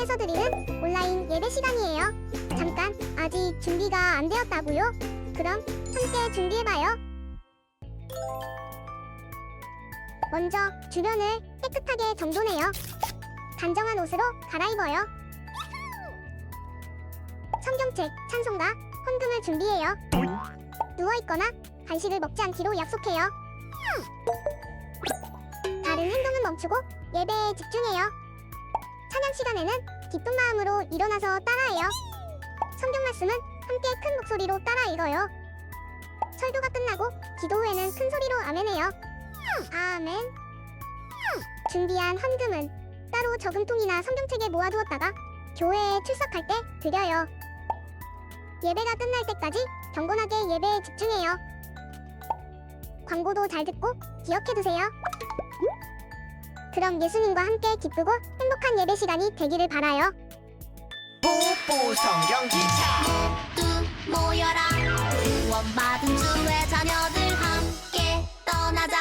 통해서 드리는 온라인 예배 시간이에요. 잠깐, 아직 준비가 안 되었다고요? 그럼 함께 준비해봐요. 먼저 주변을 깨끗하게 정돈해요. 단정한 옷으로 갈아입어요. 성경책, 찬송가, 헌금을 준비해요. 누워있거나 간식을 먹지 않기로 약속해요. 다른 행동은 멈추고 예배에 집중해요. 찬양 시간에는 기쁜 마음으로 일어나서 따라해요. 성경 말씀은 함께 큰 목소리로 따라 읽어요. 설교가 끝나고 기도 후에는 큰 소리로 아멘해요. 아멘. 준비한 헌금은 따로 저금통이나 성경책에 모아두었다가 교회에 출석할 때 드려요. 예배가 끝날 때까지 경건하게 예배에 집중해요. 광고도 잘 듣고 기억해두세요. 그럼 예수님과 함께 기쁘고 행복한 예배 시간이 되기를 바라요. 뽀뽀 성경 기차 모두 모여라. 구원받은 주의 자녀들 함께 떠나자.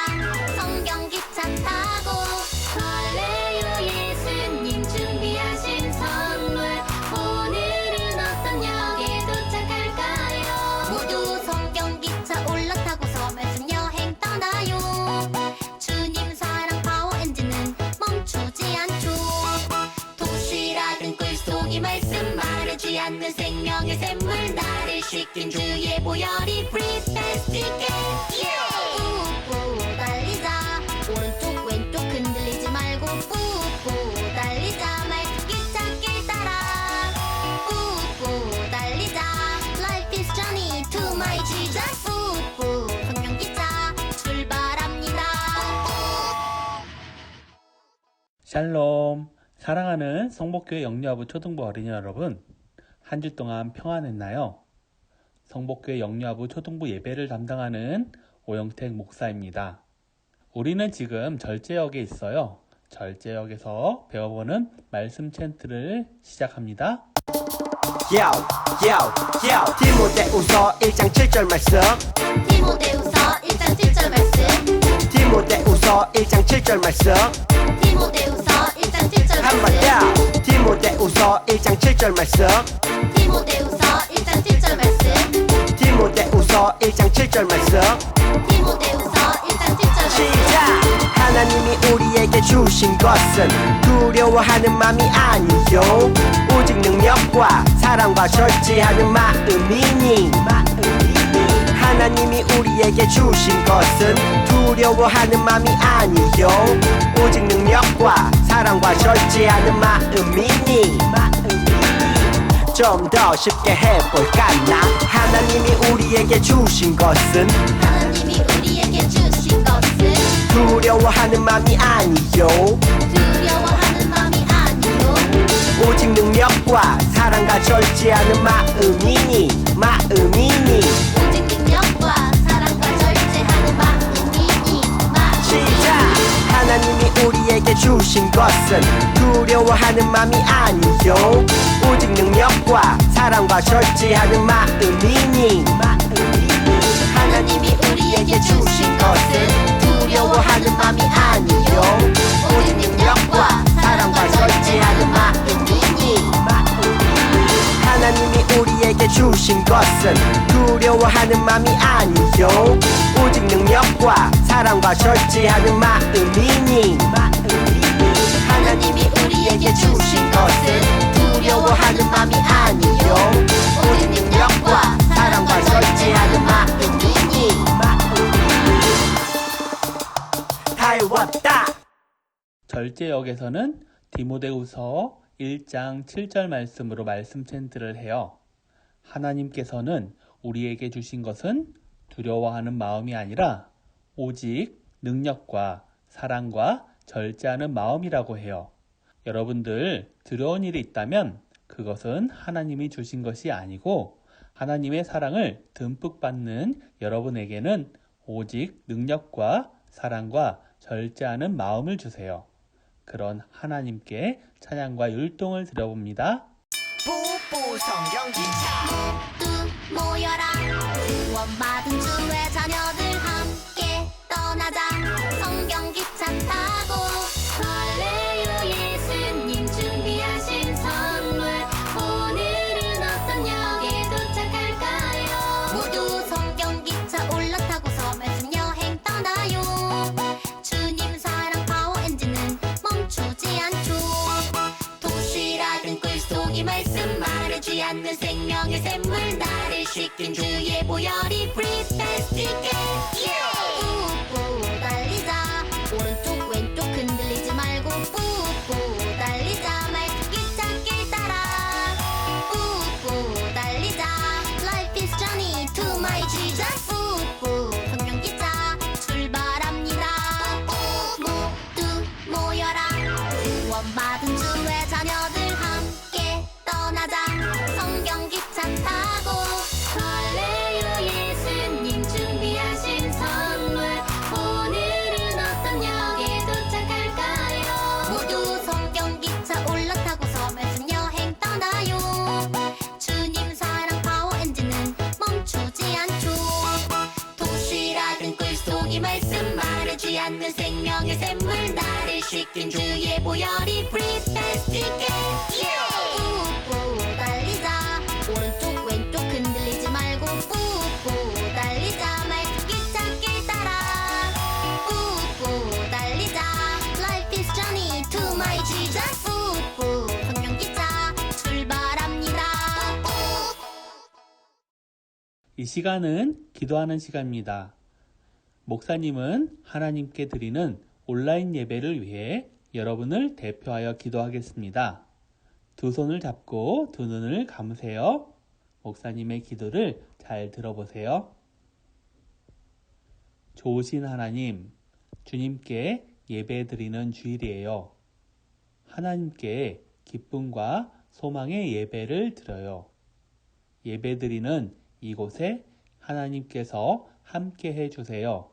성경 기차 타고 할렐루야. 예수님 준비하신 선물, 오늘은 어떤 역에 도착할까요? 모두 성경 기차 올라타고서 말씀 여행 떠나요. 주님 사랑 파워 엔진은 멈추지 않죠. 도시락은 꿀송이 말씀, 마르지 않는 생명의 샘물, 나를 씻긴 주의 보혈이 프리패스티게. 뿌뿌 달리자. 오른쪽 왼쪽 흔들리지 말고 뿌뿌 달리자. 말씀 기찻길 따라 뿌뿌 달리자. Life is journey to my Jesus. 뿌뿌 성경 기차 출발합니다. 샬롬. 사랑하는 성복교회 영유아부 초등부 어린이 여러분, 한 주 동안 평안했나요? 성복교회 영유아부 초등부 예배를 담당하는 오영택 목사입니다. 우리는 지금 절제역에 있어요. 절제역에서 배워보는 말씀 챈트를 시작합니다. 디모데후서 1장 7절 말씀 디모데후서 1장 7절 말씀. 디모데후서 1장 7절 말씀 디모데후서 1장 7절 한번 말씀. 더 디모데후서 1장 7절 말씀 디모데후서 1장 7절 말씀. 디모데후서 1장 7절 말씀 디모데후서 1장 7절 말씀. 시작! 하나님이 우리에게 주신 것은 두려워하는 마음이 아니요 오직 능력과 사랑과 절제하는 마음이니. 하나님이 우리에게 주신 것은 두려워하는 마음이 아니요 오직 능력과 사랑과 절제하는 마음이니. 좀 더 쉽게 해볼까 나. 하나님이 우리에게 주신 것은 하나님이 우리에게 주신 것은 두려워하는 마음이 아니요 두려워하는 마음이 아니요 오직 능력과 사랑과 절제하는 마음이니. 오직 능력과 사랑과 절제하는 마음이니. 시작! 하나님이 우리에게 주신 것은 두려워하는 마음이 아니요 오직 능력과 사랑과 절제하는 마음이니. 하나님이 우리에게 주신 것은 두려워하는 마음이 아니요 오직 능력과 사랑과 절제하는 마음이니. 하나님이 우리에게 주신 것은 두려워하는 마음이 아니요 오직 능력과 사랑과 절제하는 마음이니. 하나님이 우리에게 주신 것은 두려워하는 마음이 아니요 오직 능력과 사랑과 절제하는 마음이니. 다 외웠다. 절제역에서는 디모데후서 1장 7절 말씀으로 말씀 챈트를 해요. 하나님께서는 우리에게 주신 것은 두려워하는 마음이 아니라 오직 능력과 사랑과 절제하는 마음이라고 해요. 여러분들 두려운 일이 있다면 그것은 하나님이 주신 것이 아니고 하나님의 사랑을 듬뿍 받는 여러분에게는 오직 능력과 사랑과 절제하는 마음을 주세요. 그런 하나님께 찬양과 율동을 드려봅니다. 뽀뽀 성경 기차 모두 모여라. 구원받은 주의 자녀들 함께 떠나자. 성경 기차 타고 할렐루야. 예수님 준비하신 선 않는 생명의 샘물 나를 씻긴 주의 보혈이 Breathe fast again 뿌뿌 달리자 오른쪽 왼쪽 흔들리지 말고 뿌뿌 달리자 말투 기찻길 따라 뿌뿌 달리자 Life is journey to my Jesus 뿌뿌 성경기차 출발합니다 모두 모여라 구원받은 주의 자녀들 함께 떠나자 성경기차 타고 할렐루야 예수님 준비하신 선물 오늘은 어떤 역에 도착할까요 모두 성경기차 올라타고서 말씀 여행 떠나요 주님 사랑 파워 엔진은 멈추지 않죠 도시락은 꿀송이 말씀 마르지 않는 생명의 샘물 나를 씻긴 주의 보혈이 Breathe fast again 뿌뿌 달리자 오른쪽 왼쪽 흔들리지 말고 뿌뿌 달리자 말투 기찻길 따라 뿌뿌 달리자 Life is journey to my Jesus 뿌뿌 성경기차 출발합니다 이 시간은 기도하는 시간입니다. 목사님은 하나님께 드리는 온라인 예배를 위해 여러분을 대표하여 기도하겠습니다. 두 손을 잡고 두 눈을 감으세요. 목사님의 기도를 잘 들어보세요. 좋으신 하나님, 주님께 예배 드리는 주일이에요. 하나님께 기쁨과 소망의 예배를 드려요. 예배 드리는 이곳에 하나님께서 함께 해주세요.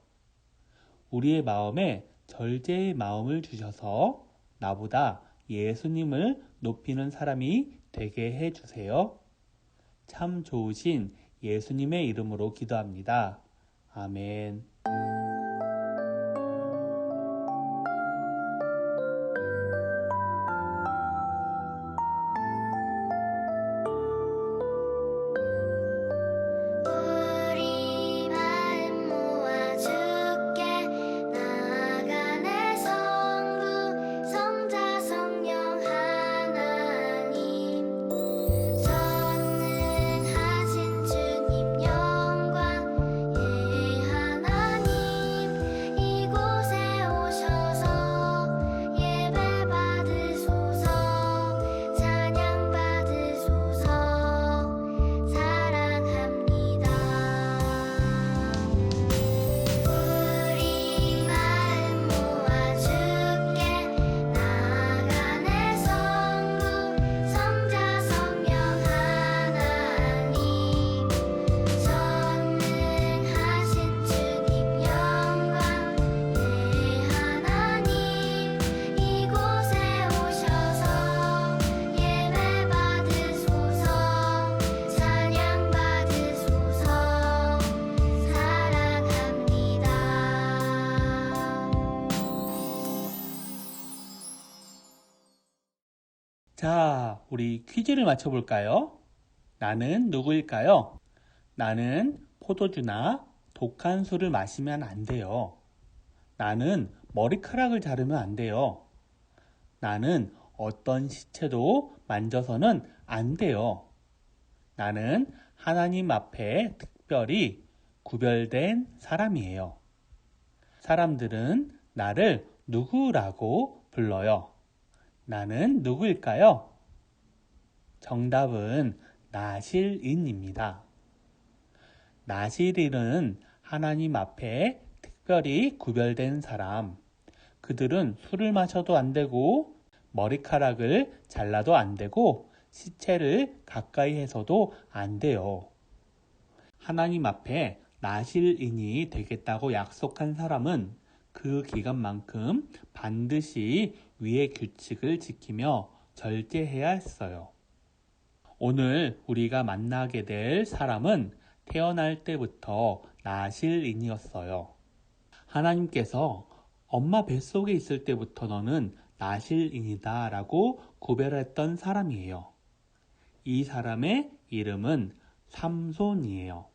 우리의 마음에 절제의 마음을 주셔서 나보다 예수님을 높이는 사람이 되게 해주세요. 참 좋으신 예수님의 이름으로 기도합니다. 아멘. 우리 마음 모아 주께 나아가네 성부 성자 성령 하나님 전능하신 주님 영광 예 하나님 이곳에 오셔서 예배 받으소서 찬양 받으소서 사랑합니다 우리 마음 모아 주께 나아가네 성부 성자 성령 하나님 전능하신 주님 영광 예 하나님 이곳에 오셔서 예배 받으소서 찬양 받으소서 사랑합니다 자, 우리 퀴즈를 맞춰볼까요? 나는 누구일까요? 나는 포도주나 독한 술을 마시면 안 돼요. 나는 머리카락을 자르면 안 돼요. 나는 어떤 시체도 만져서는 안 돼요. 나는 하나님 앞에 특별히 구별된 사람이에요. 사람들은 나를 누구라고 불러요? 나는 누구일까요? 정답은 나실인입니다. 나실인은 하나님 앞에 특별히 구별된 사람. 그들은 술을 마셔도 안 되고 머리카락을 잘라도 안 되고 시체를 가까이 해서도 안 돼요. 하나님 앞에 나실인이 되겠다고 약속한 사람은 그 기간만큼 반드시 위의 규칙을 지키며 절제해야 했어요. 오늘 우리가 만나게 될 사람은 태어날 때부터 나실인이었어요. 하나님께서 엄마 뱃속에 있을 때부터 너는 나실인이다 라고 구별했던 사람이에요. 이 사람의 이름은 삼손이에요.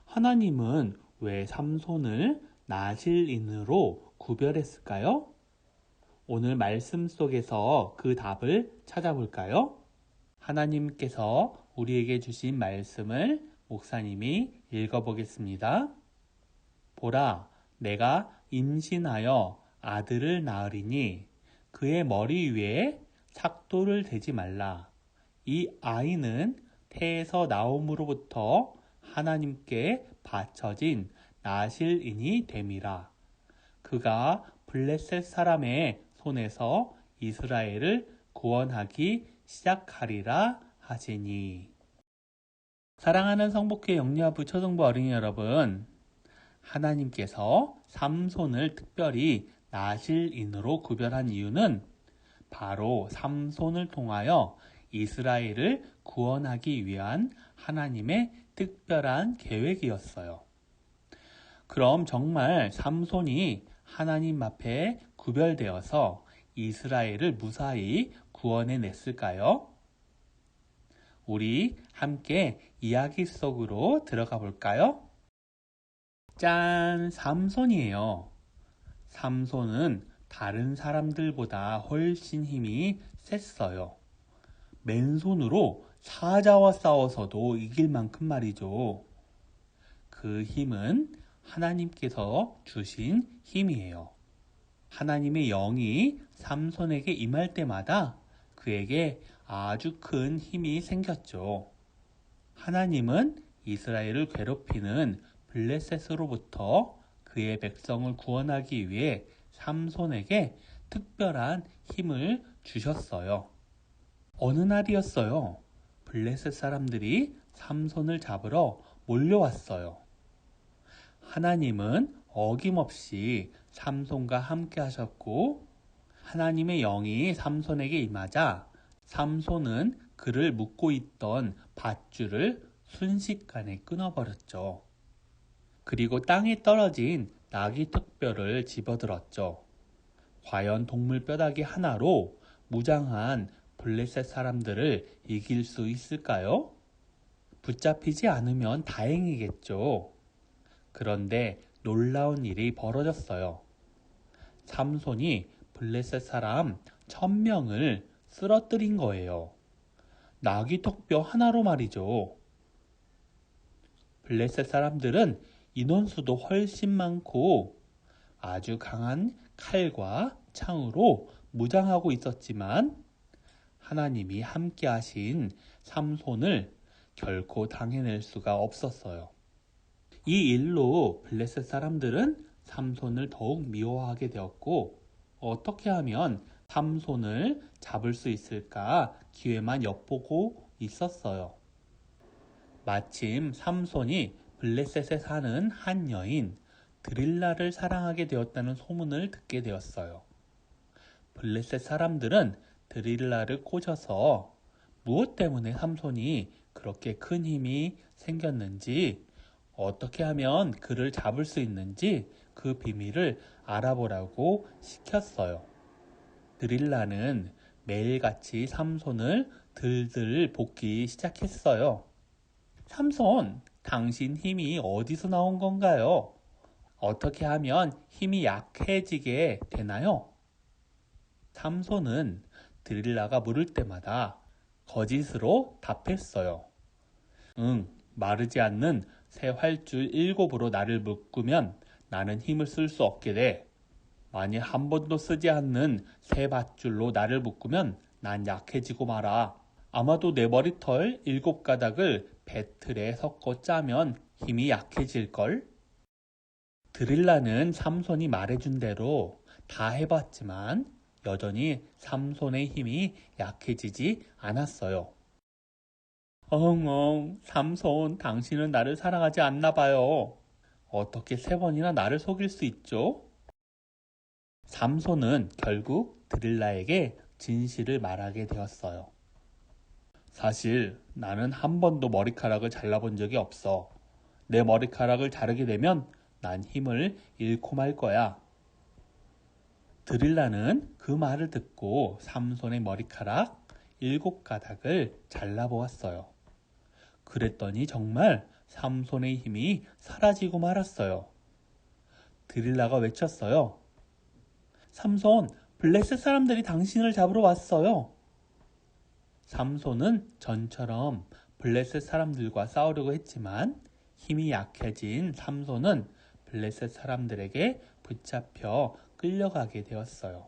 하나님은 왜 삼손을 나실인으로 구별했을까요? 오늘 말씀 속에서 그 답을 찾아볼까요? 하나님께서 우리에게 주신 말씀을 목사님이 읽어보겠습니다. 보라, 내가 임신하여 아들을 낳으리니 그의 머리 위에 삭도를 대지 말라. 이 아이는 태에서 나옴으로부터 하나님께 바쳐진 나실인이 됨이라. 그가 블레셋 사람의 손에서 이스라엘을 구원하기 시작하리라 하시니. 사랑하는 성복회 영유아부 초등부 어린이 여러분, 하나님께서 삼손을 특별히 나실인으로 구별한 이유는 바로 삼손을 통하여 이스라엘을 구원하기 위한 하나님의 특별한 계획이었어요. 그럼 정말 삼손이 하나님 앞에 구별되어서 이스라엘을 무사히 구원해냈을까요? 우리 함께 이야기 속으로 들어가 볼까요? 짠! 삼손이에요. 삼손은 다른 사람들보다 훨씬 힘이 셌어요. 맨손으로 사자와 싸워서도 이길 만큼 말이죠. 그 힘은 하나님께서 주신 힘이에요. 하나님의 영이 삼손에게 임할 때마다 그에게 아주 큰 힘이 생겼죠. 하나님은 이스라엘을 괴롭히는 블레셋으로부터 그의 백성을 구원하기 위해 삼손에게 특별한 힘을 주셨어요. 어느 날이었어요. 블레셋 사람들이 삼손을 잡으러 몰려왔어요. 하나님은 어김없이 삼손과 함께 하셨고 하나님의 영이 삼손에게 임하자 삼손은 그를 묶고 있던 밧줄을 순식간에 끊어버렸죠. 그리고 땅에 떨어진 나귀 턱뼈를 집어들었죠. 과연 동물 뼈다귀 하나로 무장한 블레셋 사람들을 이길 수 있을까요? 붙잡히지 않으면 다행이겠죠. 그런데 놀라운 일이 벌어졌어요. 삼손이 블레셋 사람 1000명을 쓰러뜨린 거예요. 나귀 턱뼈 하나로 말이죠. 블레셋 사람들은 인원수도 훨씬 많고 아주 강한 칼과 창으로 무장하고 있었지만 하나님이 함께 하신 삼손을 결코 당해낼 수가 없었어요. 이 일로 블레셋 사람들은 삼손을 더욱 미워하게 되었고 어떻게 하면 삼손을 잡을 수 있을까 기회만 엿보고 있었어요. 마침 삼손이 블레셋에 사는 한 여인 드릴라를 사랑하게 되었다는 소문을 듣게 되었어요. 블레셋 사람들은 드릴라를 꼬셔서 무엇 때문에 삼손이 그렇게 큰 힘이 생겼는지, 어떻게 하면 그를 잡을 수 있는지 그 비밀을 알아보라고 시켰어요. 드릴라는 매일같이 삼손을 들들 볶기 시작했어요. 삼손, 당신 힘이 어디서 나온 건가요? 어떻게 하면 힘이 약해지게 되나요? 삼손은 드릴라가 물을 때마다 거짓으로 답했어요. 마르지 않는 새 활줄 7으로 나를 묶으면 나는 힘을 쓸 수 없게 돼. 만일 한 번도 쓰지 않는 새 밧줄로 나를 묶으면 난 약해지고 말아. 아마도 내 머리털 7가닥을 배틀에 섞어 짜면 힘이 약해질걸? 드릴라는 삼손이 말해준 대로 다 해봤지만 여전히 삼손의 힘이 약해지지 않았어요. 삼손, 당신은 나를 사랑하지 않나 봐요. 어떻게 3번이나 나를 속일 수 있죠? 삼손은 결국 드릴라에게 진실을 말하게 되었어요. 사실 나는 한 번도 머리카락을 잘라본 적이 없어. 내 머리카락을 자르게 되면 난 힘을 잃고 말 거야. 드릴라는 그 말을 듣고 삼손의 머리카락 7가닥을 잘라보았어요. 그랬더니 정말 삼손의 힘이 사라지고 말았어요. 드릴라가 외쳤어요. 삼손, 블레셋 사람들이 당신을 잡으러 왔어요. 삼손은 전처럼 블레셋 사람들과 싸우려고 했지만 힘이 약해진 삼손은 블레셋 사람들에게 붙잡혀 끌려가게 되었어요.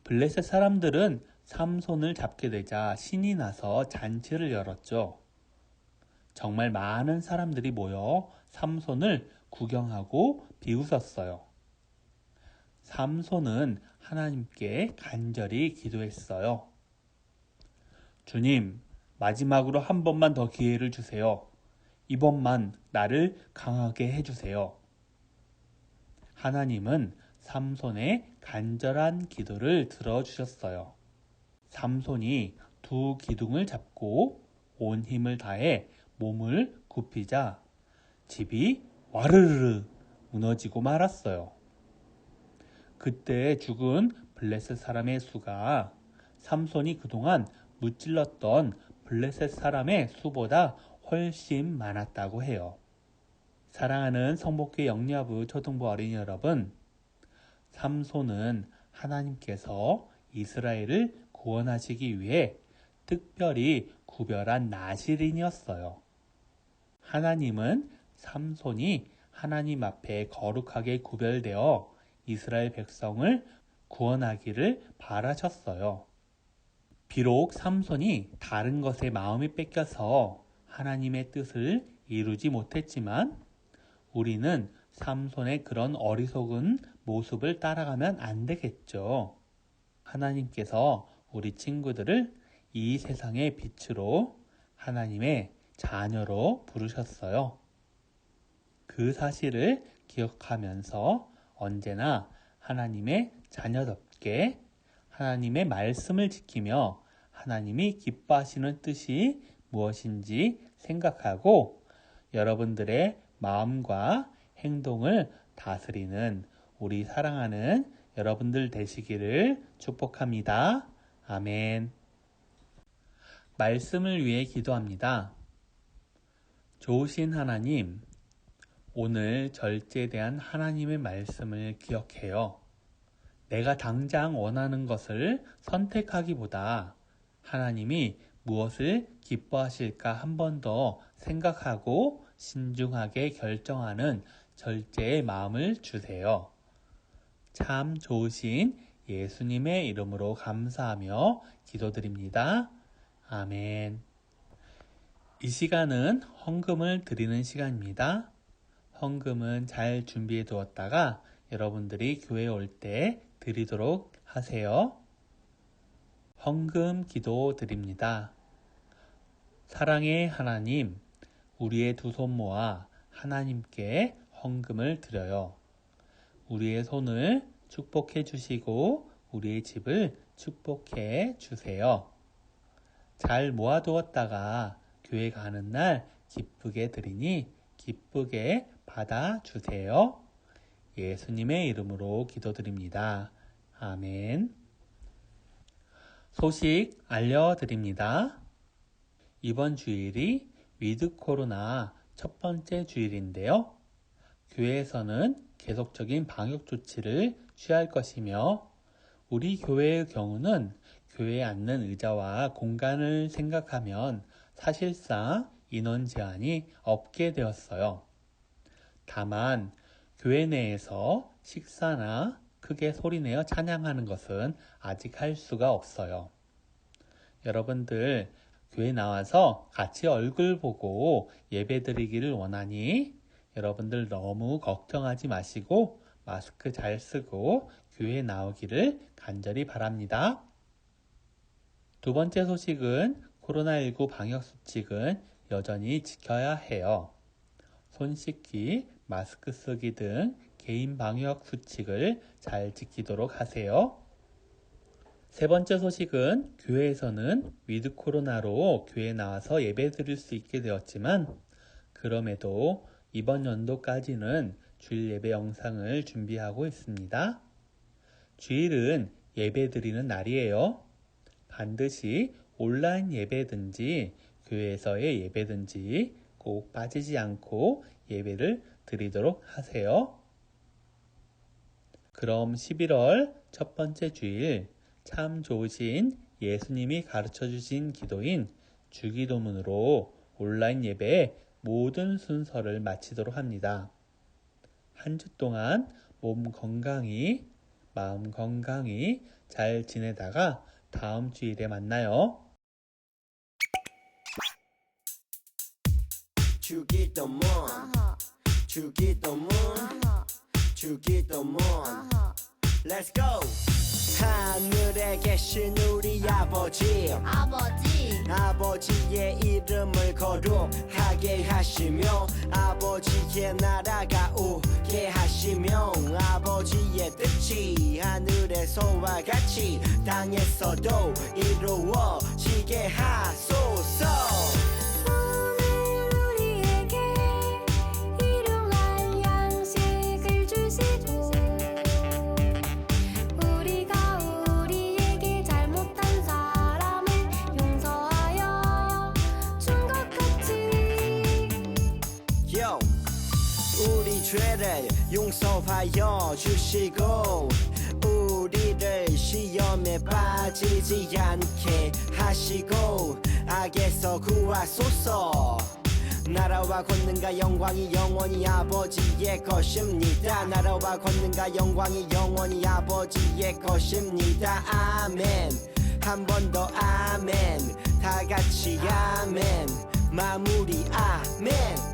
블레셋 사람들은 삼손을 잡게 되자 신이 나서 잔치를 열었죠. 정말 많은 사람들이 모여 삼손을 구경하고 비웃었어요. 삼손은 하나님께 간절히 기도했어요. 주님, 마지막으로 한 번만 더 기회를 주세요. 이번만 나를 강하게 해주세요. 하나님은 삼손의 간절한 기도를 들어주셨어요. 삼손이 두 기둥을 잡고 온 힘을 다해 몸을 굽히자 집이 와르르 무너지고 말았어요. 그때 죽은 블레셋 사람의 수가 삼손이 그동안 무찔렀던 블레셋 사람의 수보다 훨씬 많았다고 해요. 사랑하는 성복회 영리아부 초등부 어린이 여러분, 삼손은 하나님께서 이스라엘을 구원하시기 위해 특별히 구별한 나실인이었어요. 하나님은 삼손이 하나님 앞에 거룩하게 구별되어 이스라엘 백성을 구원하기를 바라셨어요. 비록 삼손이 다른 것에 마음이 뺏겨서 하나님의 뜻을 이루지 못했지만 우리는 삼손의 그런 어리석은 모습을 따라가면 안 되겠죠. 하나님께서 우리 친구들을 이 세상의 빛으로 하나님의 자녀로 부르셨어요. 그 사실을 기억하면서 언제나 하나님의 자녀답게 하나님의 말씀을 지키며 하나님이 기뻐하시는 뜻이 무엇인지 생각하고 여러분들의 마음과 행동을 다스리는 우리 사랑하는 여러분들 되시기를 축복합니다. 아멘. 말씀을 위해 기도합니다. 좋으신 하나님, 오늘 절제에 대한 하나님의 말씀을 기억해요. 내가 당장 원하는 것을 선택하기보다 하나님이 무엇을 기뻐하실까 한 번 더 생각하고 신중하게 결정하는 절제의 마음을 주세요. 참 좋으신 예수님의 이름으로 감사하며 기도드립니다. 아멘. 이 시간은 헌금을 드리는 시간입니다. 헌금은 잘 준비해 두었다가 여러분들이 교회에 올 때 드리도록 하세요. 헌금 기도 드립니다. 사랑의 하나님, 우리의 두 손 모아 하나님께 헌금을 드려요. 우리의 손을 축복해 주시고 우리의 집을 축복해 주세요. 잘 모아두었다가 교회 가는 날 기쁘게 드리니 기쁘게 받아 주세요. 예수님의 이름으로 기도드립니다. 아멘. 소식 알려드립니다. 이번 주일이 위드 코로나 첫 번째 주일인데요. 교회에서는 계속적인 방역 조치를 취할 것이며 우리 교회의 경우는 교회에 앉는 의자와 공간을 생각하면 사실상 인원 제한이 없게 되었어요. 다만 교회 내에서 식사나 크게 소리내어 찬양하는 것은 아직 할 수가 없어요. 여러분들 교회 나와서 같이 얼굴 보고 예배드리기를 원하니 여러분들 너무 걱정하지 마시고 마스크 잘 쓰고 교회에 나오기를 간절히 바랍니다. 두 번째 소식은 코로나19 방역수칙은 여전히 지켜야 해요. 손 씻기, 마스크 쓰기 등 개인 방역 수칙을 잘 지키도록 하세요. 세 번째 소식은 교회에서는 위드 코로나로 교회에 나와서 예배 드릴 수 있게 되었지만 그럼에도 이번 연도까지는 주일 예배 영상을 준비하고 있습니다. 주일은 예배 드리는 날이에요. 반드시 온라인 예배든지 교회에서의 예배든지 꼭 빠지지 않고 예배를 드리도록 하세요. 그럼 11월 첫 번째 주일 참 좋으신 예수님이 가르쳐 주신 기도인 주기도문으로 온라인 예배의 모든 순서를 마치도록 합니다. 한 주 동안 몸 건강히, 마음 건강히 잘 지내다가 다음 주일에 만나요. 주기도문 주기도문 주기도문 Let's go 하늘에 계신 우리 아버지 아버지의 이름을 거룩하게 하시며 아버지의 나라가 오게 하시며 아버지의 뜻이 하늘에서와 같이 땅에서도 이루어지게 하소서. 우리 죄를 용서하여 주시고 우리를 시험에 빠지지 않게 하시고 악에서 구하소서. 나라와 권능과 영광이 영원히 아버지의 것입니다. 나라와 권능과 영광이 영원히 아버지의 것입니다. 아멘. 한 번 더 아멘. 다 같이 아멘. 마무리 아멘.